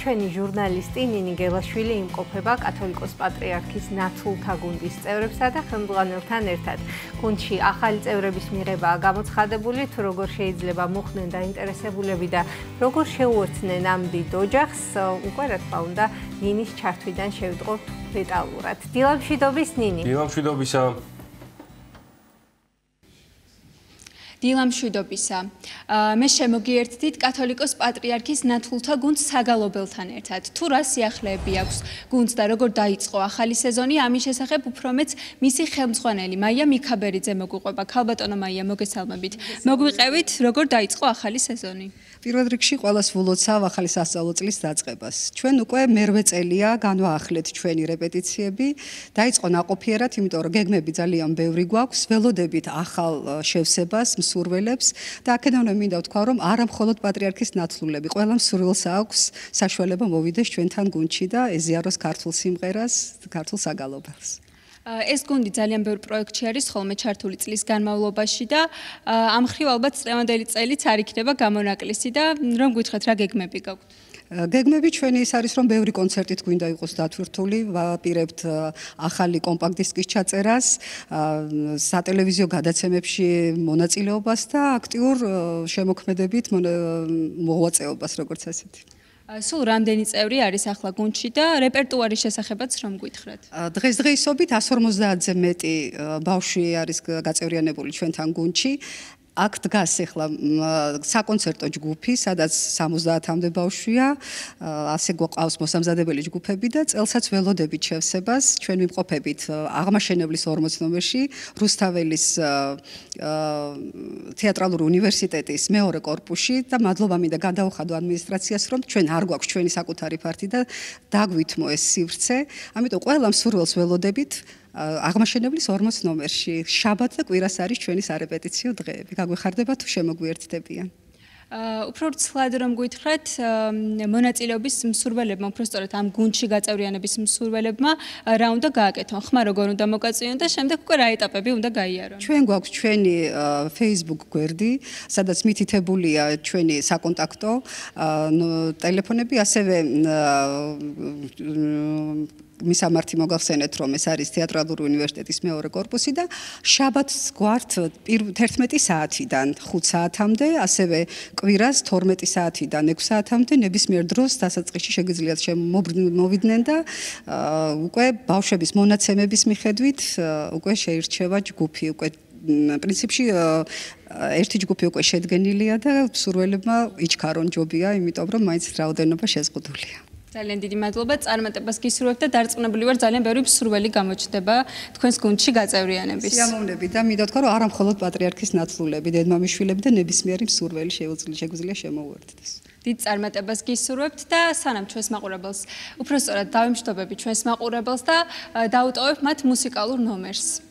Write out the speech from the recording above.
ჩვენი ჟურნალისტი ნინი გელაშვილი იმყოფება კათოლიკოს პატრიარქის ნათლთა გუნდის წევრებსა და ხელმძღვანელთან ერთად. გუნდში ახალი წევრების მიღებაა გამოცხადებული, თუ როგორ შეიძლება მოხდნენ დაინტერესებულები და როგორ შეუერთდნენ ამ დიდ ოჯახს, უკვე რა თქმა უნდა ნინის ჩართვიდან შევიტყობთ დეტალურად. დილამშვიდობის ნინი. დილამშვიდობისა. დილამშვიდობისა. მე შემოგიერთდით კათოლიკოს პატრიარქის ნათლთა გუნდს საგალობელთან ერთად. თუ რა სიახლეები აქვს გუნდს და როგორ დაიწყო ახალი სეზონი, ამის შესახებ უფრო მეც მისი ხელმძღვანელი მაია მიქაბერიძე მოგვიყვება. ქალბატონო მაია, მოგესალმებით. მოგვიყევით, როგორ დაიწყო ახალი სეზონი. პირველ რიგში ყველას ვულოცავ ახალი სასწავლო წლის დაწყებას. ჩვენ უკვე მერვე წელია განვაახლეთ ჩვენი რეპეტიციები. დაიწყო ნაყოფიერად, იმიტომ რომ გეგმები ძალიან ბევრი გვაქვს, ველოდებით ახალ შევსებას, მსურველებს და აქედან მინდა ვთქვა, რომ არა მხოლოდ პატრიარქის ნათლულები, ყველა მსურველს აქვს საშუალება მოვიდეს ჩვენთან გუნდში და ეზიაროს ქართულ სიმღერას, ქართულ საგალობელს. ეს გუნდი ძალიან ბევრ პროექტში არის ხოლმე ჩართული წლის განმავლობაში და ამ მხრივ ალბათ წლევანდელი წელიც არ იქნება გამონაკლისი და რომ გითხრათ რა გეგმები გაქვთ? გეგმები ჩვენი ის არის, რომ ბევრი კონცერტით გვინდა იყოს დათვირთული, ვაპირებთ ახალი კომპაქტ-დისკის ჩაწერას, სატელევიზიო გადაცემებში მონაწილეობას და აქტიურ შემოქმედებით მოღვაწეობას, როგორც ასეთი. სულ რამდენი წევრი არის ახლა გუნდში და რეპერტუარის შესახებაც რომ გითხრათ? დღესდღეობით 150-ზე მეტი ბავშვი არის გაწევრიანებული ჩვენთან გუნდში. აქ დგას ახლა საკონცერტო ჯგუფი, სადაც 70-მდე ბავშვია, ასე გვყავს მოსამზადებელი ჯგუფები და წელსაც ველოდებით შევსებას. ჩვენ ვიმყოფებით აღმაშენებლის 40 ნომერში, რუსთაველის თეატრალური უნივერსიტეტის მეორე კორპუსში და მადლობა მინდა გადავხადო ადმინისტრაციას, რომ ჩვენ არ გვაქვს ჩვენი საკუთარი ფართი და დაგვითმო ეს სივრცე. ამიტომ ყველა მსურველს ველოდებით აღმაშენებლის 40 ნომერში. შაბათ და კვირას არის ჩვენი სარეპეტიციო დღეები. გაგვეხარდება თუ შემოგვიერთდებიან. უფრო ცლად რომ გითხრათ, მონაწილეობის მსურველებმა, უფრო სწორედ ამ გუნდში გაწევრიანების მსურველებმა რა უნდა გააკეთონ, ხმა როგორ უნდა მოკაწიონ და შემდეგ უკვე რა ეტაპები უნდა გაიარონ. ჩვენ გვაქვს ჩვენი Facebook გვერდი, სადაც მითითებულია ჩვენი საკონტაქტო ტელეფონები, ასევე მისამართი მოგახსენეთ, რომ ეს არის თეატრალური უნივერსიტეტის მეორე კორპუსი და შაბათს გვართ 11 საათიდან 5 საათამდე, ასევე კვირას 12 საათიდან 6 საათამდე ნებისმიერ დროს დასაწყისში შეგიძლიათ მოვიდნენ და უკვე ბავშვების მონაცემების მიხედვით უკვე შეირჩევა ჯგუფი, უკვე პრინციპში ერთი ჯგუფი უკვე შედგენილია და მსურველებმა იჩქარონ ჯობია, იმიტომ რომ მაინც რაოდენობა შეზღუდულია. ძალიან დიდი მადლობა, წარმატებას გისურვებთ და დარწმუნებული ვარ, ძალიან ბევრი მსურველი გამოჩნდება თქვენს გუნდში გაწევრიანების. სიამოვნებით და მინდა ვთქვა, რომ არა მხოლოდ პატრიარქის ნათლულები, დედმამიშვილები და ნებისმიერი მსურველი შეგვიძლია შემოუერთდეს. დიდ წარმატებას გისურვებთ და სანამ ჩვენს მაყურებელს, უფრო სწორად დავიმშვიდობები ჩვენს მაყურებელს და დაუტოვებ მათ მუსიკალურ ნომერს.